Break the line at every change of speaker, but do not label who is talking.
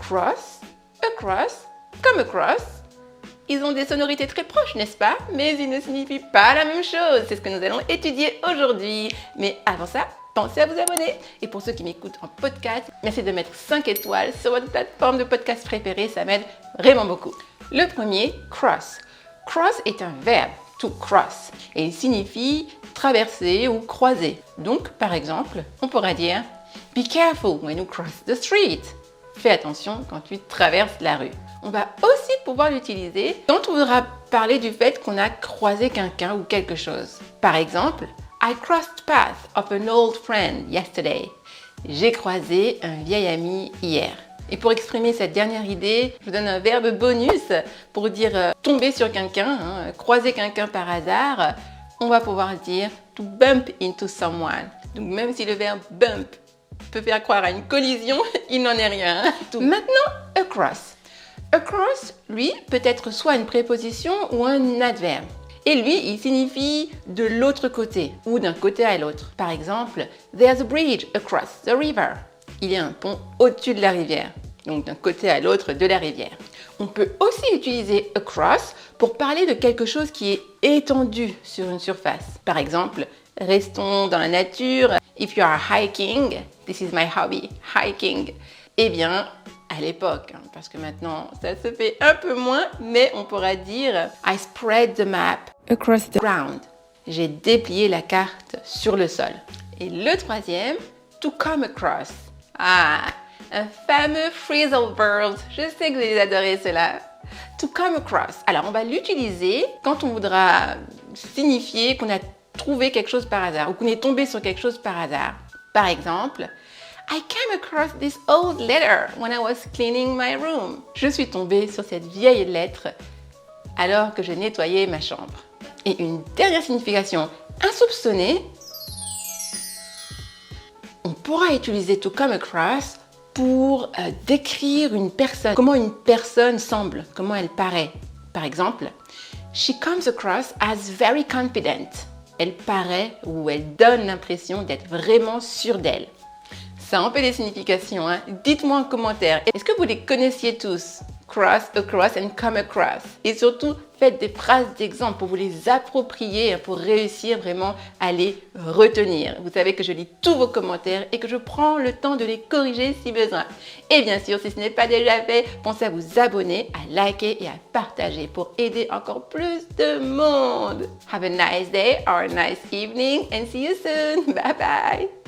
cross, across, come across. Ils ont des sonorités très proches, n'est-ce pas? Mais ils ne signifient pas la même chose. C'est ce que nous allons étudier aujourd'hui. Mais avant ça, pensez à vous abonner. Et pour ceux qui m'écoutent en podcast, merci de mettre 5 étoiles sur votre plateforme de podcast préférée. Ça m'aide vraiment beaucoup. Le premier, cross. Cross est un verbe, to cross. Et il signifie traverser ou croiser. Donc, par exemple, on pourra dire « Be careful when you cross the street ». Fais attention quand tu traverses la rue. On va aussi pouvoir l'utiliser quand on voudra parler du fait qu'on a croisé quelqu'un ou quelque chose. Par exemple, I crossed path of an old friend yesterday. J'ai croisé un vieil ami hier. Et pour exprimer cette dernière idée, je vous donne un verbe bonus pour dire tomber sur quelqu'un, croiser quelqu'un par hasard. On va pouvoir dire to bump into someone. Donc même si le verbe bump peut faire croire à une collision, il n'en est rien. Maintenant, across. Across, lui, peut être soit une préposition ou un adverbe. Et lui, il signifie de l'autre côté ou d'un côté à l'autre. Par exemple, there's a bridge across the river. Il y a un pont au-dessus de la rivière, donc d'un côté à l'autre de la rivière. On peut aussi utiliser across pour parler de quelque chose qui est étendu sur une surface. Par exemple, restons dans la nature. If you are hiking, this is my hobby, hiking. Eh bien, à l'époque, parce que maintenant ça se fait un peu moins, mais on pourra dire I spread the map across the ground. J'ai déplié la carte sur le sol. Et le troisième, to come across. Ah, un fameux phrasal verb. Je sais que vous allez adorer cela. To come across. Alors, on va l'utiliser quand on voudra signifier qu'on a trouvé quelque chose par hasard ou qu'on est tombé sur quelque chose par hasard. Par exemple, I came across this old letter when I was cleaning my room. Je suis tombée sur cette vieille lettre alors que je nettoyais ma chambre. Et une dernière signification insoupçonnée, on pourra utiliser to come across pour décrire une personne, comment une personne semble, comment elle paraît. Par exemple, she comes across as very confident. Elle paraît ou elle donne l'impression d'être vraiment sûre d'elle. Ça en fait des significations, hein? Dites-moi en commentaire, est-ce que vous les connaissiez tous? Cross, across and come across. Et surtout, faites des phrases d'exemple pour vous les approprier, pour réussir vraiment à les retenir. Vous savez que je lis tous vos commentaires et que je prends le temps de les corriger si besoin. Et bien sûr, si ce n'est pas déjà fait, pensez à vous abonner, à liker et à partager pour aider encore plus de monde. Have a nice day or a nice evening and see you soon. Bye bye.